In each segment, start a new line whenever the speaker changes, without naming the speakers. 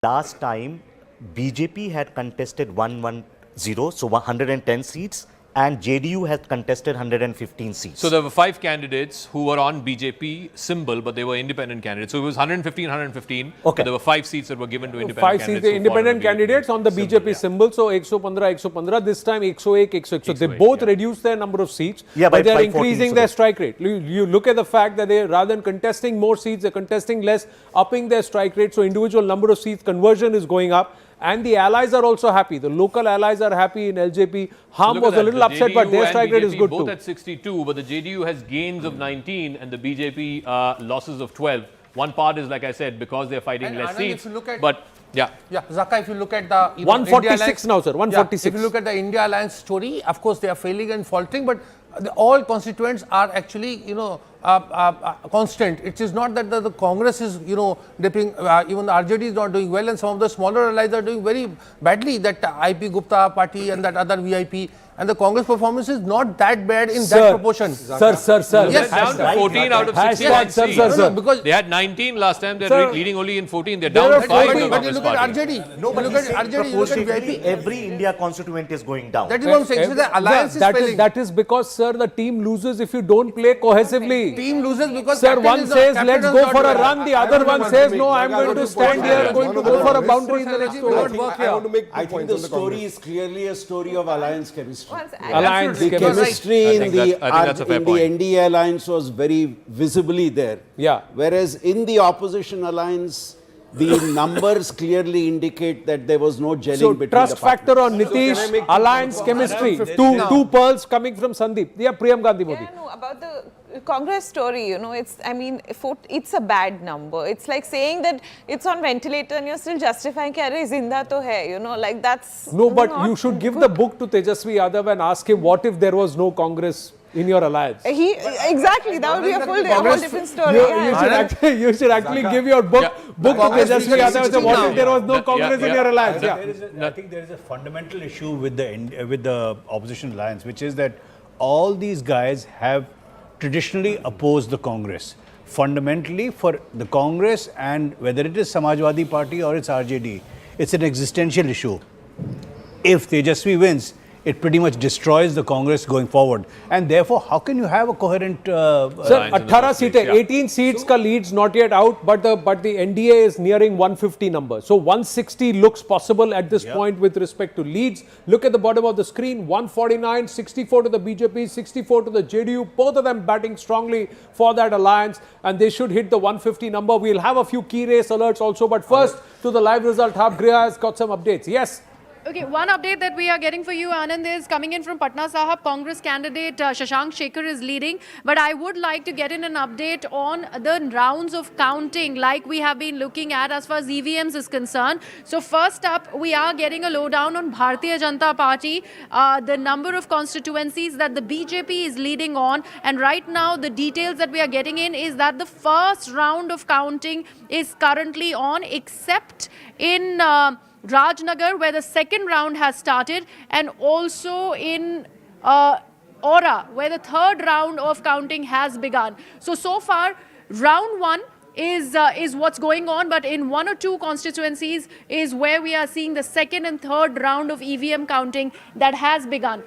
Last time, BJP had contested 110, so 110 seats, and JDU had contested 115 seats.
So there were 5 candidates who were on BJP symbol, but they were independent candidates. So it was 115, 115.
Okay.
But there were 5 seats that were given to independent
5
candidates.
seats, independent candidates on the BJP symbol. So 115, this time 101. So they both reduced their number of seats, but they are increasing their strike rate. You look at the fact that they, rather than contesting more seats, they're contesting less, upping their strike rate. So individual number of seats conversion is going up. And the allies are also happy. The local allies are happy in LJP. Ham was a little upset, but their strike rate is good
both
too.
At 62, but the JDU has gains of 19 and the BJP losses of 12. One part is, like I said, because they're fighting less seats. But yeah,
Zaka, if you look at the
146 now, sir. 146.
If you look at the India Alliance story, of course they are failing and faltering, but all constituents are actually, constant. It is not that the Congress is, dipping. Even the RJD is not doing well, and some of the smaller allies are doing very badly. That IP Gupta party and that other VIP. And the Congress performance is not that bad in that proportion.
Sir.
Yes, down to 14 out of 61 seats.
Sir.
Because they had 19 last time, they're leading only in 14. They're down 5.
But you look at RJD.
No, but
look at RJD, you look at VIP.
Every India constituent is going down.
That is what I'm saying. So the alliance is failing.
That is because, sir, the team loses if you don't play cohesively.
Team loses because
sir, one says let's go for a run, the other one says no, I'm going to stand here, going to go for a boundary in the next over.
I think the story is clearly a story of alliance chemistry.
Alliance
the chemistry in the NDA alliance was very visibly there.
Yeah.
Whereas in the opposition alliance, the numbers clearly indicate that there was no gelling between
trust
the parties.
factor on Nitish, alliance chemistry. Two pearls coming from Sandeep. Yeah, Priyam Gandhi Modi.
Yeah, no, about the Congress story, it's a bad number. It's like saying that it's on ventilator and you're still justifying कि अरे जिंदा तो है, like that's
no, but you should give the book to Tejasvi Yadav and ask him what if there was no Congress in your alliance.
Exactly, that would be a whole different story.
You should actually give your book to Tejasvi Yadav and say what if there was no Congress in your alliance.
I think there is a fundamental issue with the opposition alliance, which is that all these guys have traditionally opposed the Congress. Fundamentally, for the Congress, and whether it is Samajwadi Party or it's RJD, it's an existential issue. If Tejasvi wins, it pretty much destroys the Congress going forward. And therefore, how can you have a coherent...
Sir, 18 seats, 18 seats ka leads not yet out, but the NDA is nearing 150 number. So 160 looks possible at this point with respect to leads. Look at the bottom of the screen, 149, 64 to the BJP, 64 to the JDU, both of them batting strongly for that alliance, and they should hit the 150 number. We'll have a few key race alerts also, but first to the live result, Griha has got some updates. Yes.
Okay, one update that we are getting for you, Anand, is coming in from Patna Sahab. Congress candidate Shashank Shekhar is leading. But I would like to get in an update on the rounds of counting like we have been looking at as far as EVMs is concerned. So first up, we are getting a lowdown on Bharatiya Janata Party, the number of constituencies that the BJP is leading on. And right now, the details that we are getting in is that the first round of counting is currently on, except in... Rajnagar, where the second round has started, and also in Aura, where the third round of counting has begun. So far, round 1 is what's going on, but in 1 or 2 constituencies is where we are seeing the second and third round of EVM counting that has begun.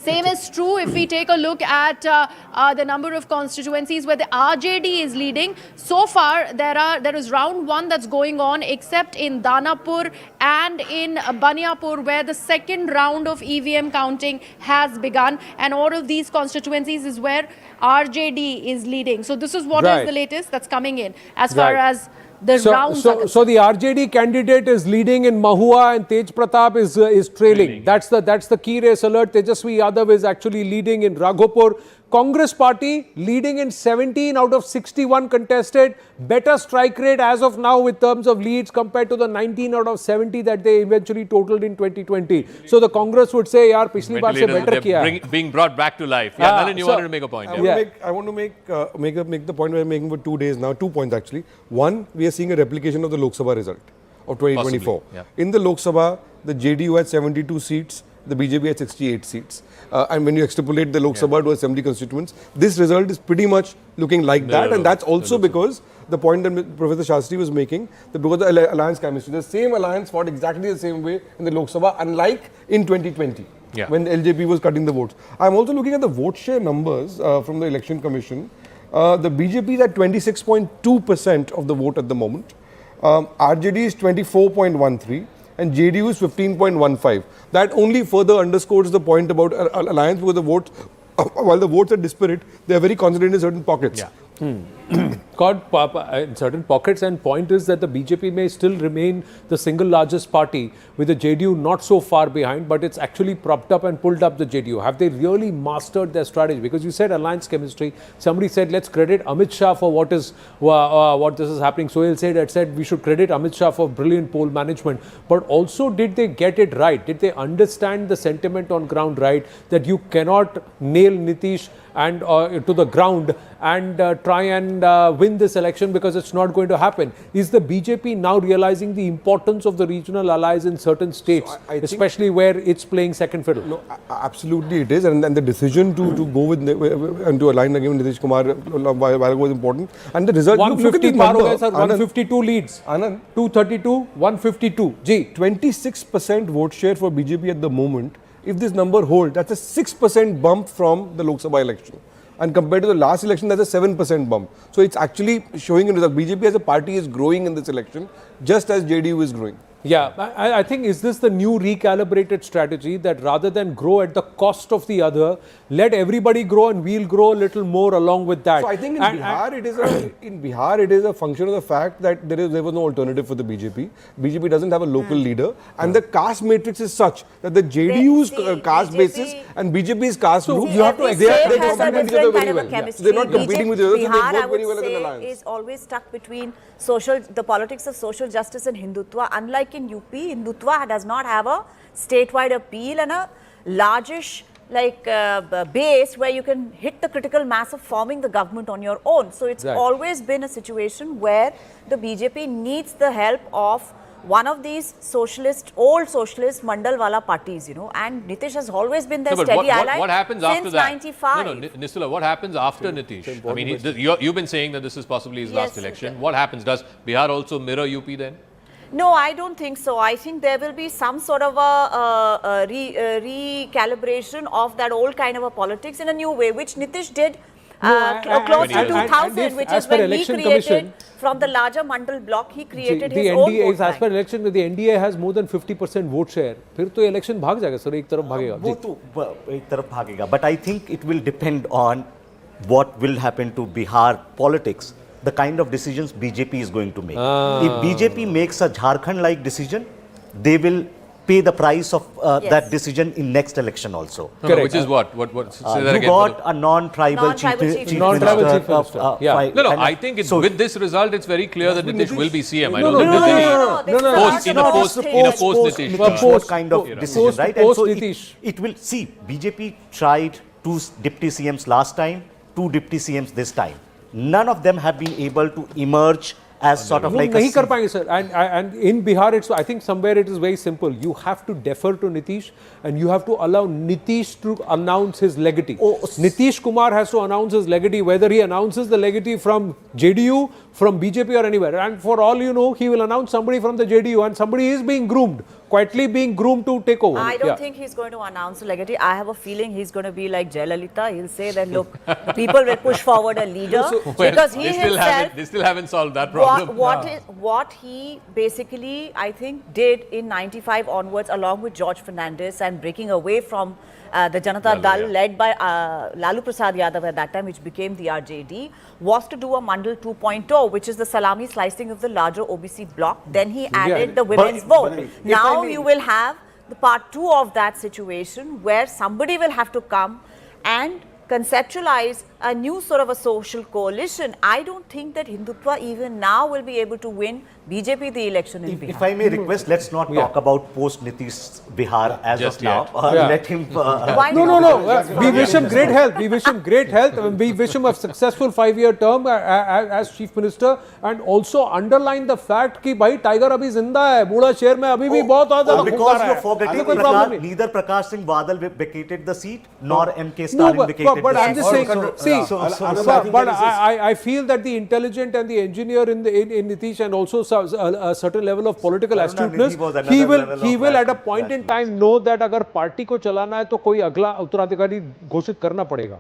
Same is true if we take a look at the number of constituencies where the RJD is leading. So far, there is round 1 that's going on, except in Danapur and in Baniapur, where the second round of EVM counting has begun. And all of these constituencies is where RJD is leading. So this is what is the latest that's coming in as far as the rounds are concerned.
So the RJD candidate is leading in Mahua and Tej Pratap is trailing. That's the key race alert. Tejasvi Yadav is actually leading in Raghopur. Congress party leading in 17 out of 61 contested. Better strike rate as of now in terms of leads compared to the 19 out of 70 that they eventually totaled in 2020. So the Congress would say, yaar, piछली बार से better किया.
Being brought back to life. Yeah, Nalin, you wanted to make a point.
I want to make the point we're making for 2 days now. 2 points actually. One, we are seeing a replication of the Lok Sabha result of 2024.
Possibly,
In the Lok Sabha, the JDU had 72 seats the BJP had 68 seats. And when you extrapolate the Lok Sabha to Assembly constituents, this result is pretty much looking like that. And that's also because the point that Professor Shastri was making, that because of the alliance chemistry, the same alliance fought exactly the same way in the Lok Sabha, unlike in 2020. When the LJP was cutting the votes. I'm also looking at the vote share numbers from the Election Commission. The BJP is at 26.2% of the vote at the moment. RJD is 24.13% and JDU is 15.15%. That only further underscores the point about alliance, because the votes, while the votes are disparate, they are very concentrated in certain pockets.
In certain pockets, and point is that the BJP may still remain the single largest party, with the JDU not so far behind, but it's actually propped up and pulled up the JDU. Have they really mastered their strategy? Because you said alliance chemistry. Somebody said let's credit Amit Shah for what this is happening. Sohail said we should credit Amit Shah for brilliant poll management. But also, did they get it right? Did they understand the sentiment on ground right, that you cannot nail Nitish and to the ground and try and win this election, because it's not going to happen? Is the BJP now realizing the importance of the regional allies in certain states, especially where it's playing second fiddle?
No, absolutely it is, and the decision to go with and to align again with Nitish Kumar while ago was important. And the result, look at the number,
152 leads,
Anand,
232, 152.
26% vote share for BJP at the moment. If this number holds, that's a 6% bump from the Lok Sabha election. And compared to the last election, that's a 7% bump. So it's actually showing that BJP as a party is growing in this election, just as JDU is growing.
Yeah, I think, is this the new recalibrated strategy, that rather than grow at the cost of the other, let everybody grow and we'll grow a little more along with that?
So I think in Bihar it is a function of the fact that there was no alternative for the BJP. BJP doesn't have a local leader, and the caste matrix is such that the JDU's caste basis and BJP's caste group,
you have to
they complement each other very well. So they're not competing with each other, so they work very well as an alliance.
Is always stuck between the politics of social justice and Hindutva. Unlike in UP, Hindutva does not have a statewide appeal and a largish base where you can hit the critical mass of forming the government on your own. So it's always been a situation where the BJP needs the help of one of these old socialist Mandalwala parties, and Nitish has always been their steady ally.
What happens after
since
that?
95.
No, Nistula, what happens after Nitish? I mean, you've been saying that this is possibly his last election. What happens? Does Bihar also mirror UP then?
No, I don't think so. I think there will be some sort of a recalibration of that old kind of a politics in a new way, which Nitish did close to 2000, which is when he created, from the larger Mandal bloc, he created his own vote bank.
As per election, the NDA has more than 50% vote share. फिर तो election भाग जाएगा sir, एक तरफ भागेगा.
वो तो एक तरफ भागेगा. But I think it will depend on what will happen to Bihar politics, the kind of decisions BJP is going to make. If BJP makes a Jharkhand-like decision, they will pay the price of that decision in next election also.
Correct. Which is what? Say that
you
again.
got a non-tribal chief minister.
I think with this result, it's very clear that Nitish will be CM. I don't think there's any post-Nitish
kind of decision, right? And so it will, see, BJP tried 2 deputy CMs last time, 2 deputy CMs this time. None of them have been able to emerge as sort of like
नहीं कर पाएंगे sir. And in Bihar, I think somewhere it is very simple. You have to defer to Nitish, and you have to allow Nitish to announce his legatee. Nitish Kumar has to announce his legatee, whether he announces the legatee from JDU, from BJP or anywhere. And for all you know, he will announce somebody from the JDU, and somebody is being groomed, quietly being groomed to take over.
I don't think he's going to announce a legatee. I have a feeling he's going to be like Jayalalitha. He'll say that, look, people will push forward a leader, because he himself...
They still haven't solved that problem.
What he basically, I think, did in 95 onwards, along with George Fernandes, and breaking away from the Janata Dal led by Lalu Prasad Yadav at that time, which became the RJD, was to do a Mandal 2.0, which is the salami slicing of the larger OBC bloc. Then he added the women's vote. Now you will have the part 2 of that situation, where somebody will have to come and conceptualize a new sort of a social coalition. I don't think that Hindutva even now will be able to win BJP the election in Bihar.
If I may request, let's not talk about post-Nitish Bihar as
Just
of now.
yet.
Let him...
Why
No,
not?
no. We wish him great health. We wish him great health. We wish him a successful 5-year term as Chief Minister, and also underline the fact कि भाई tiger अभी जिंदा है, बूढ़ा शेर में अभी भी बहुत ज़्यादा
because you're forgetting,
कोई problem नहीं.
neither Prakash Singh Badal vacated the seat, nor M.K. Stalin vacated
but
the
I'm
seat.
just saying,
So,
but I feel that the intelligent and the engineer in Nitish, and also a certain level of political astuteness,
was another
he
level
will
of
at a point in time know that अगर party को चलाना है तो कोई अगला उत्तराधिकारी घोषित करना पड़ेगा.